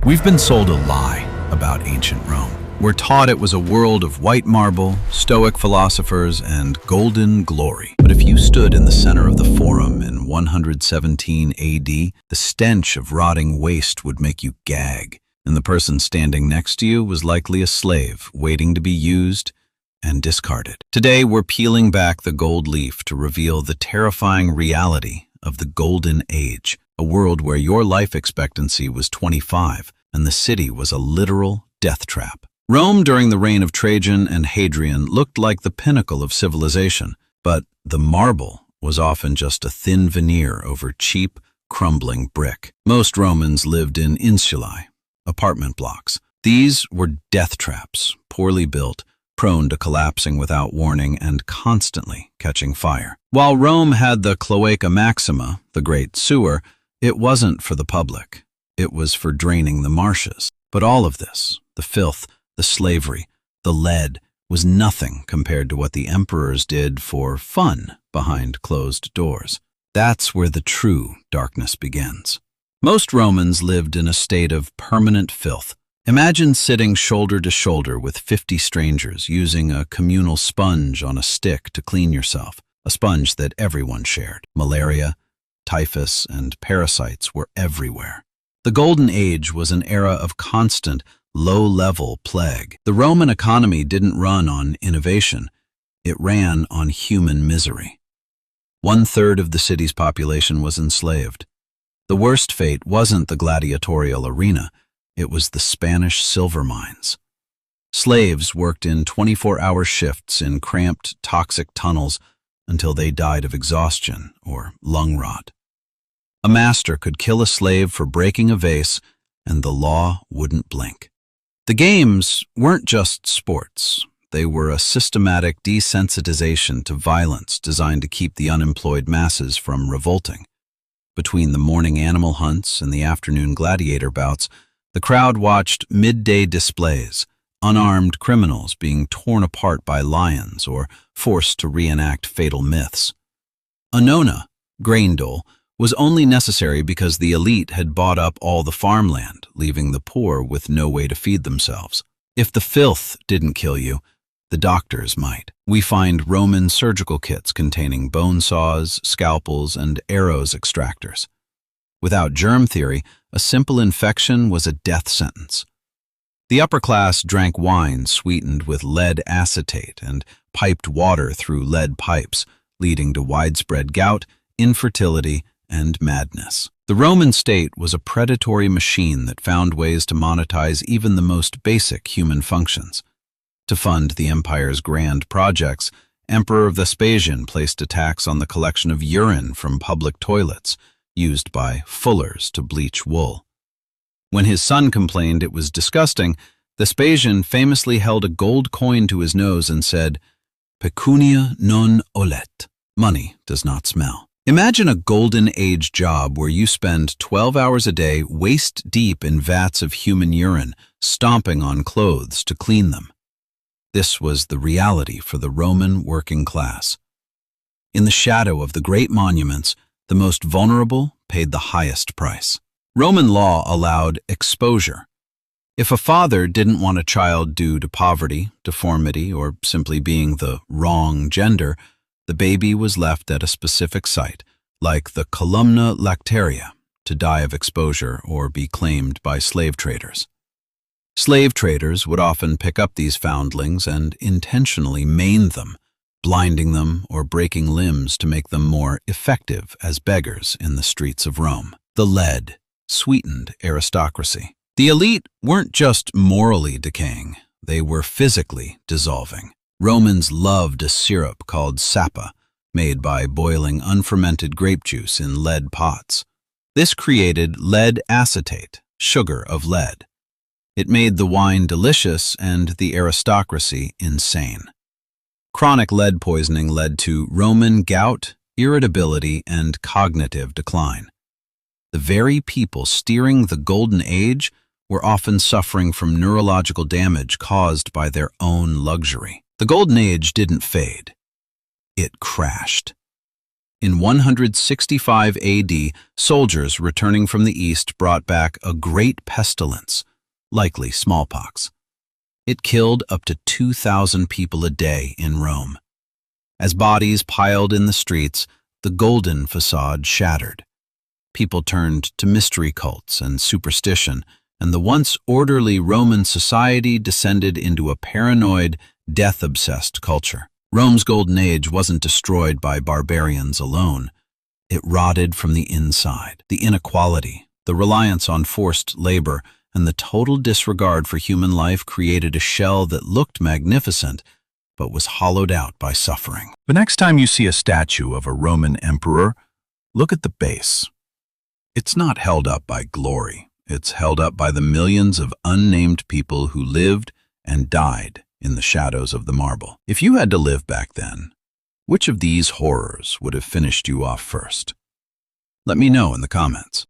We've been sold a lie about ancient Rome. We're taught it was a world of white marble, stoic philosophers, and golden glory. But if you stood in the center of the Forum in 117 AD, the stench of rotting waste would make you gag, and the person standing next to you was likely a slave waiting to be used and discarded. Today, we're peeling back the gold leaf to reveal the terrifying reality of the Golden Age, a world where your life expectancy was 25 and the city was a literal death trap. Rome during the reign of Trajan and Hadrian looked like the pinnacle of civilization, but the marble was often just a thin veneer over cheap, crumbling brick. Most Romans lived in insulae, apartment blocks. These were death traps, poorly built, prone to collapsing without warning and constantly catching fire. While Rome had the Cloaca Maxima, the Great Sewer, it wasn't for the public. It was for draining the marshes. But all of this, the filth, the slavery, the lead, was nothing compared to what the emperors did for fun behind closed doors. That's where the true darkness begins. Most Romans lived in a state of permanent filth. Imagine sitting shoulder to shoulder with 50 strangers using a communal sponge on a stick to clean yourself, a sponge that everyone shared. Malaria, typhus, and parasites were everywhere. The Golden Age was an era of constant, low-level plague. The Roman economy didn't run on innovation. It ran on human misery. 1/3 of the city's population was enslaved. The worst fate wasn't the gladiatorial arena. It was the Spanish silver mines. Slaves worked in 24-hour shifts in cramped, toxic tunnels until they died of exhaustion or lung rot. A master could kill a slave for breaking a vase, and the law wouldn't blink. The games weren't just sports. They were a systematic desensitization to violence designed to keep the unemployed masses from revolting. Between the morning animal hunts and the afternoon gladiator bouts, the crowd watched midday displays, unarmed criminals being torn apart by lions or forced to reenact fatal myths. A nona, grain dole, was only necessary because the elite had bought up all the farmland, leaving the poor with no way to feed themselves. If the filth didn't kill you, the doctors might. We find Roman surgical kits containing bone saws, scalpels, and arrows extractors. Without germ theory, a simple infection was a death sentence. The upper class drank wine sweetened with lead acetate and piped water through lead pipes, leading to widespread gout, infertility, and madness. The Roman state was a predatory machine that found ways to monetize even the most basic human functions. To fund the empire's grand projects, Emperor Vespasian placed a tax on the collection of urine from public toilets, used by fullers to bleach wool. When his son complained it was disgusting, Vespasian famously held a gold coin to his nose and said, "Pecunia non olet," money does not smell. Imagine a Golden Age job where you spend 12 hours a day waist-deep in vats of human urine, stomping on clothes to clean them. This was the reality for the Roman working class. In the shadow of the great monuments, the most vulnerable paid the highest price. Roman law allowed exposure. If a father didn't want a child due to poverty, deformity, or simply being the wrong gender, the baby was left at a specific site, like the columna lactaria, to die of exposure or be claimed by slave traders. Slave traders would often pick up these foundlings and intentionally maim them, blinding them or breaking limbs to make them more effective as beggars in the streets of Rome. The lead sweetened aristocracy. The elite weren't just morally decaying, they were physically dissolving. Romans loved a syrup called sapa, made by boiling unfermented grape juice in lead pots. This created lead acetate, sugar of lead. It made the wine delicious and the aristocracy insane. Chronic lead poisoning led to Roman gout, irritability, and cognitive decline. The very people steering the Golden Age were often suffering from neurological damage caused by their own luxury. The Golden Age didn't fade. It crashed. In 165 AD, soldiers returning from the east brought back a great pestilence, likely smallpox. It killed up to 2,000 people a day in Rome. As bodies piled in the streets, the golden facade shattered. People turned to mystery cults and superstition, and the once orderly Roman society descended into a paranoid, death-obsessed culture. Rome's golden age wasn't destroyed by barbarians alone. It rotted from the inside. The inequality, the reliance on forced labor, and the total disregard for human life created a shell that looked magnificent, but was hollowed out by suffering. The next time you see a statue of a Roman emperor, look at the base. It's not held up by glory. It's held up by the millions of unnamed people who lived and died in the shadows of the marble. If you had to live back then, which of these horrors would have finished you off first? Let me know in the comments.